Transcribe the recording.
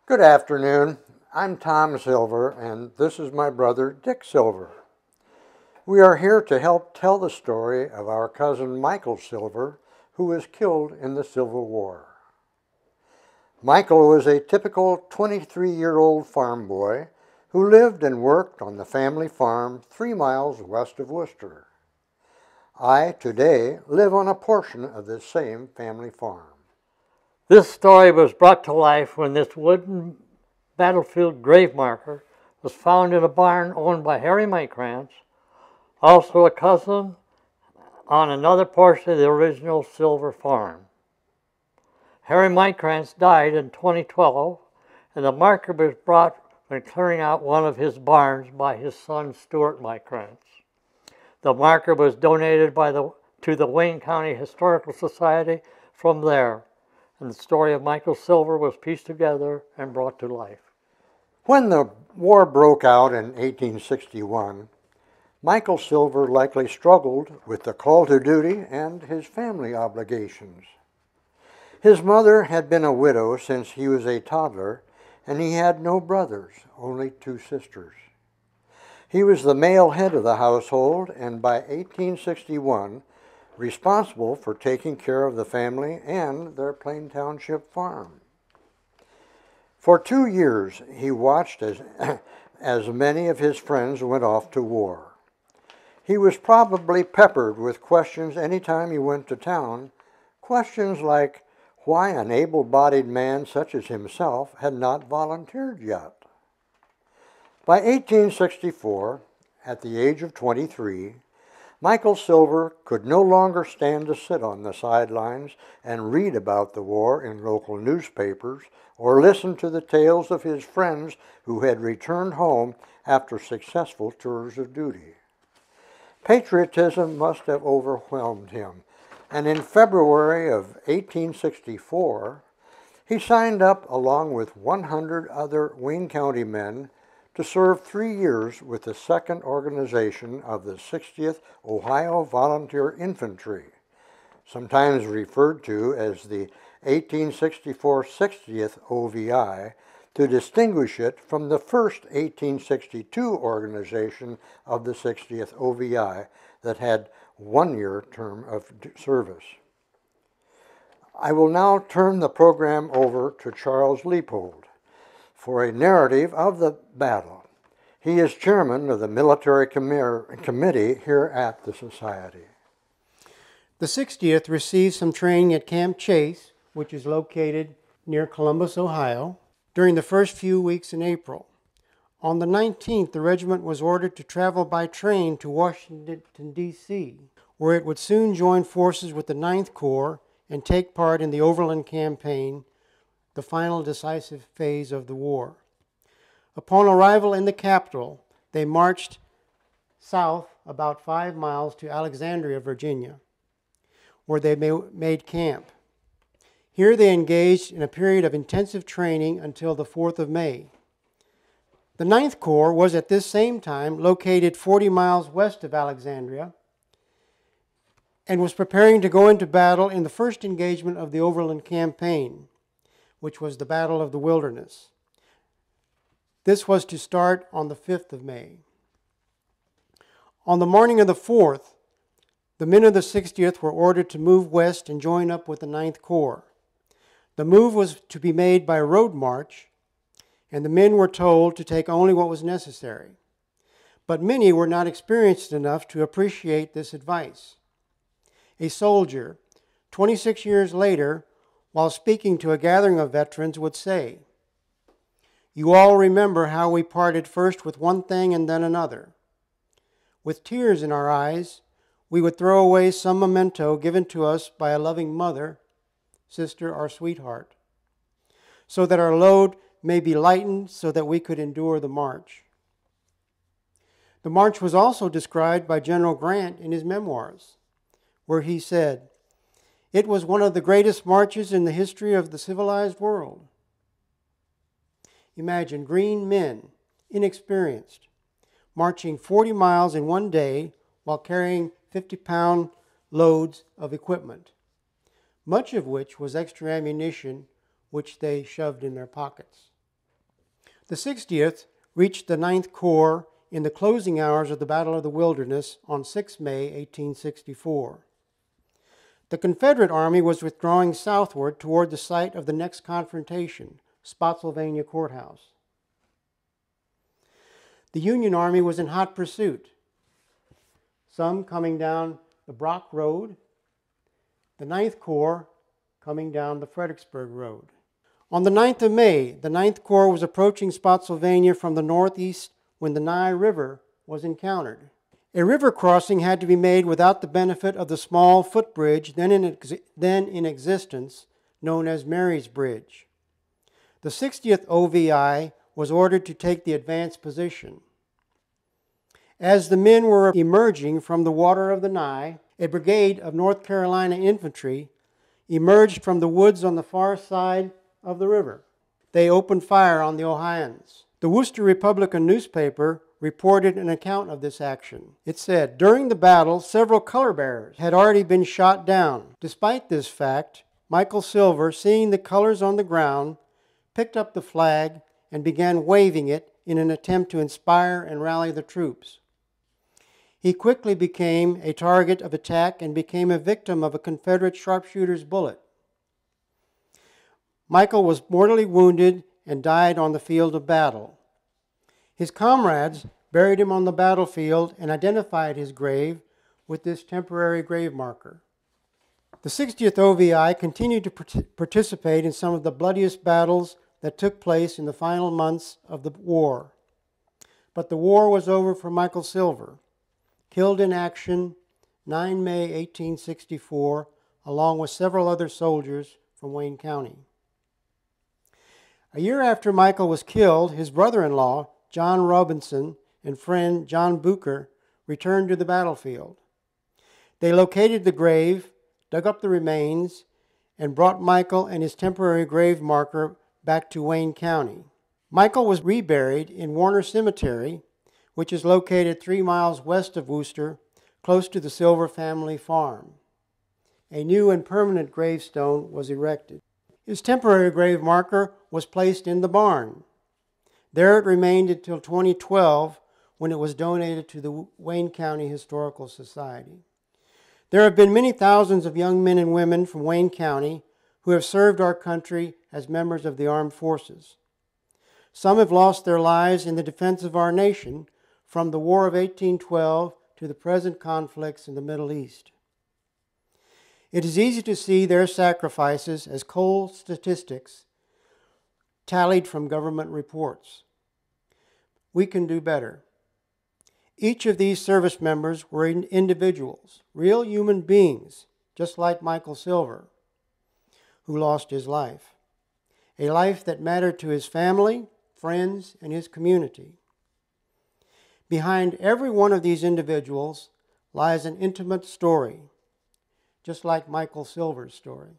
Good afternoon. I'm Tom Silver, and this is my brother Dick Silver. We are here to help tell the story of our cousin Michael Silver, who was killed in the Civil War. Michael was a typical 23-year-old farm boy who lived and worked on the family farm 3 miles west of Worcester. I, today, live on a portion of this same family farm. This story was brought to life when this wooden battlefield grave marker was found in a barn owned by Harry Michael, also a cousin on another portion of the original Silver farm. Harry Michael died in 2012, and the marker was brought when clearing out one of his barns by his son Stuart Michael. The marker was donated to the Wayne County Historical Society from there, and the story of Michael Silver was pieced together and brought to life. When the war broke out in 1861, Michael Silver likely struggled with the call to duty and his family obligations. His mother had been a widow since he was a toddler, and he had no brothers, only 2 sisters. He was the male head of the household, and by 1861, responsible for taking care of the family and their Plain Township farm. For 2 years, he watched as many of his friends went off to war. He was probably peppered with questions anytime he went to town, questions like why an able-bodied man such as himself had not volunteered yet. By 1864, at the age of 23, Michael Silver could no longer stand to sit on the sidelines and read about the war in local newspapers or listen to the tales of his friends who had returned home after successful tours of duty. Patriotism must have overwhelmed him, and in February of 1864, he signed up along with 100 other Wayne County men to serve 3 years with the 2nd Organization of the 60th Ohio Volunteer Infantry, sometimes referred to as the 1864 60th O.V.I., to distinguish it from the first 1862 organization of the 60th O.V.I. that had 1-year term of service. I will now turn the program over to Charles Leopold for a narrative of the battle. He is chairman of the military committee here at the Society. The 60th received some training at Camp Chase, which is located near Columbus, Ohio, during the first few weeks in April. On the 19th, the regiment was ordered to travel by train to Washington, D.C., where it would soon join forces with the 9th Corps and take part in the Overland Campaign, the final decisive phase of the war. Upon arrival in the capital, they marched south about 5 miles to Alexandria, Virginia, where they made camp. Here they engaged in a period of intensive training until the 4th of May. The 9th Corps was at this same time located 40 miles west of Alexandria and was preparing to go into battle in the first engagement of the Overland Campaign, which was the Battle of the Wilderness. This was to start on the 5th of May. On the morning of the 4th, the men of the 60th were ordered to move west and join up with the 9th Corps. The move was to be made by road march, and the men were told to take only what was necessary. But many were not experienced enough to appreciate this advice. A soldier, 26 years later, while speaking to a gathering of veterans, would say, "You all remember how we parted first with one thing and then another. With tears in our eyes, we would throw away some memento given to us by a loving mother, sister, or sweetheart, so that our load may be lightened so that we could endure the march." The march was also described by General Grant in his memoirs, where he said, "It was one of the greatest marches in the history of the civilized world." Imagine green men, inexperienced, marching 40 miles in one day while carrying 50-pound loads of equipment, much of which was extra ammunition which they shoved in their pockets. The 60th reached the 9th Corps in the closing hours of the Battle of the Wilderness on 6 May 1864. The Confederate Army was withdrawing southward toward the site of the next confrontation, Spotsylvania Courthouse. The Union Army was in hot pursuit, some coming down the Brock Road, the 9th Corps coming down the Fredericksburg Road. On the 9th of May, the 9th Corps was approaching Spotsylvania from the northeast when the Nye River was encountered. A river crossing had to be made without the benefit of the small footbridge then in existence, known as Mary's Bridge. The 60th O.V.I. was ordered to take the advanced position. As the men were emerging from the water of the Nye, a brigade of North Carolina infantry emerged from the woods on the far side of the river. They opened fire on the Ohioans. The Worcester Republican newspaper reported an account of this action. It said, "During the battle, several color bearers had already been shot down. Despite this fact, Michael Silver, seeing the colors on the ground, picked up the flag and began waving it in an attempt to inspire and rally the troops. He quickly became a target of attack and became a victim of a Confederate sharpshooter's bullet. Michael was mortally wounded and died on the field of battle. His comrades buried him on the battlefield and identified his grave with this temporary grave marker." The 60th O.V.I. continued to participate in some of the bloodiest battles that took place in the final months of the war. But the war was over for Michael Silver, killed in action 9 May 1864, along with several other soldiers from Wayne County. A year after Michael was killed, his brother-in-law, John Robinson, and friend John Bucher returned to the battlefield. They located the grave, dug up the remains, and brought Michael and his temporary grave marker back to Wayne County. Michael was reburied in Warner Cemetery, which is located 3 miles west of Worcester, close to the Silver family farm. A new and permanent gravestone was erected. His temporary grave marker was placed in the barn. There it remained until 2012, when it was donated to the Wayne County Historical Society. There have been many thousands of young men and women from Wayne County who have served our country as members of the armed forces. Some have lost their lives in the defense of our nation, from the War of 1812 to the present conflicts in the Middle East. It is easy to see their sacrifices as cold statistics tallied from government reports. We can do better. Each of these service members were individuals, real human beings, just like Michael Silver, who lost his life. A life that mattered to his family, friends, and his community. Behind every one of these individuals lies an intimate story, just like Michael Silver's story.